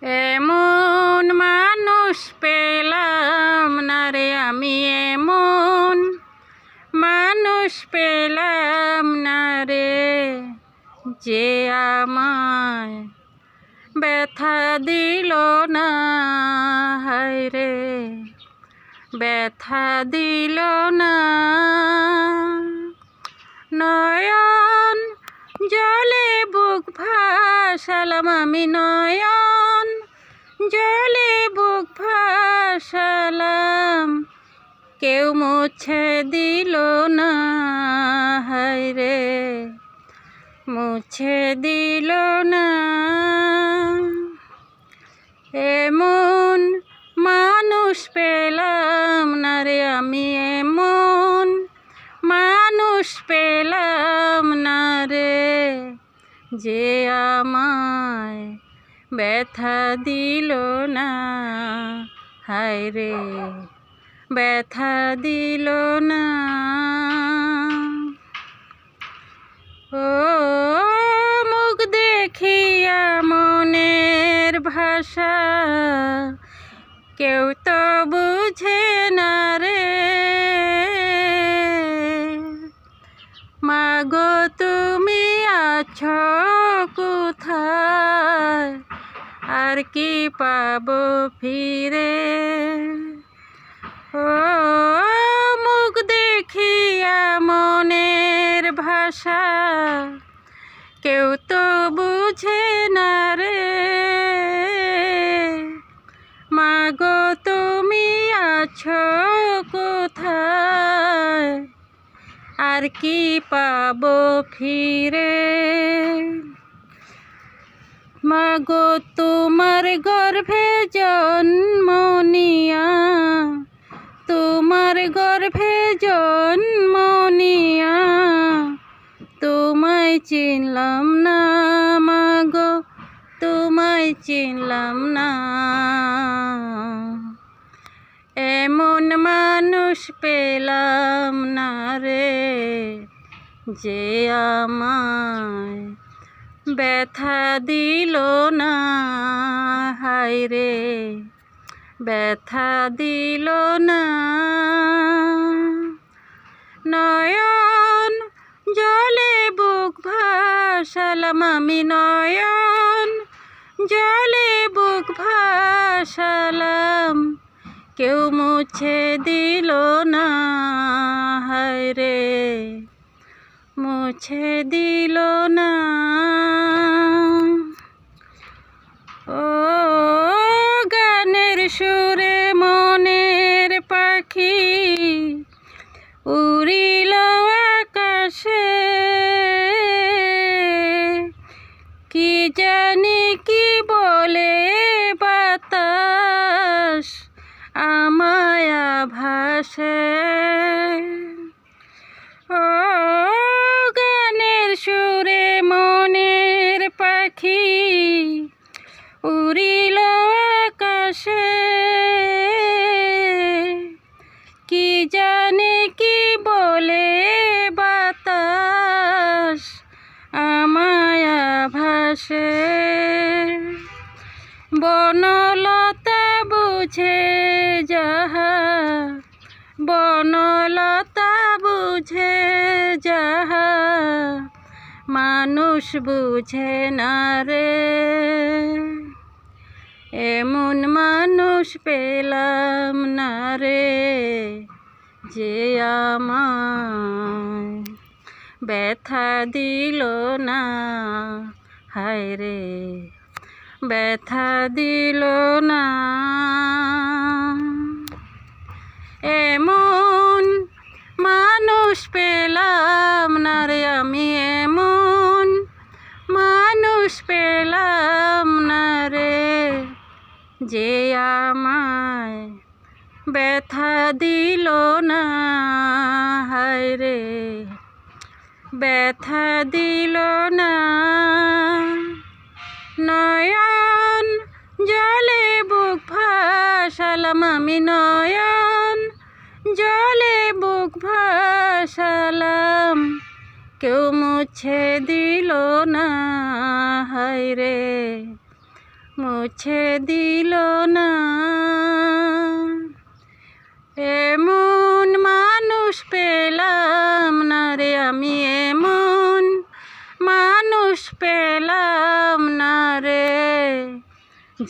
এমন মানুষ পেলাম না রে আমি, এমন মানুষ পেলাম না রে, যে আমায় ব্যথা দিল না, হায় রে ব্যথা দিল না। নয়ন জলে বুক ভাসালাম আমি, নয়ন জলে বুক ভাসালাম, কেউ মুছে দিল না, হায় রে মুছে দিল না। এমন মানুষ পেলাম না রে আমি, এমন মানুষ পেলাম না রে, যে আমায় ব্যথা দিল না, হায় রে ব্যথা দিল না। ও মুখ দেখিয়া মনের ভাষা কেউ তো বুঝে না রে, মাগো তুমি আছো কোথায়, আর কি পাবো ফিরে। ও মুখ দেখিয়া মনের ভাষা কেউ তো বুঝে না রে, মাগো তুমি আছো কোথায়, আর কি পাবো ফিরে। মাগো তোমার গর্ভে জন্ম নিয়া, তোমার গর্ভে জন্ম নিয়া, তোমায় চিনলাম না, মাগো তোমায় চিনলাম না। এমন মানুষ পেলাম না রে, যে আমায় ব্যথা দিল না, হায় রে ব্যথা দিল না। নয়ন জলে বুক ভাসালাম আমি, নয়ন জলে বুক ভাসালাম, কেউ মুছে দিল না, হায় রে মুছে দিল না। ও গানের সুরে মনের পাখি উড়িল আকাশে, কি জানি কি বলে বাতাস আমায় ভাসে। ও গানের সুরে মনের পাখি উড়িল আকাশে, কি জানে কি বলে বাতাস আমায় ভাসে। বনলতা বুঝে যাহা, বনলতা বুঝে যাহা, মানুষ বুঝে না রে, এমন মানুষ পেলাম না রে, যে আমায় ব্যথা দিল না, হায় রে ব্যথা দিল না। এমন মানুষ পেলাম না রে আমি, এমন মানুষ পেলাম না রে, যে আমায় ব্যথা দিল না, হায় রে ব্যথা দিল না। নয়ন জলে বুক ভাসালাম আমি, নয়ন জলে বুক ভাসালাম, কেউ মুছে দিল না, হায় রে মুছে দিল না। এমন মানুষ পেলাম না রে আমি, এমন মানুষ পেলাম না রে,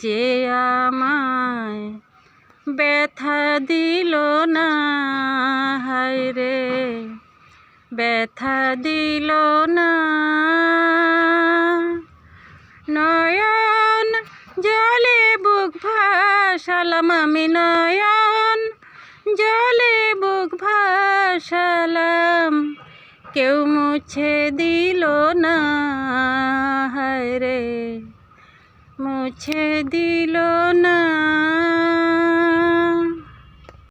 যে আমায় ব্যথা দিল না। হায় রে ব্যথা দিল না। নয়ন জলে বুক ভাসালাম আমি, নয়ন জলে বুক ভাসালাম, কেউ মুছে দিল না। হায় রে মুছে দিল না।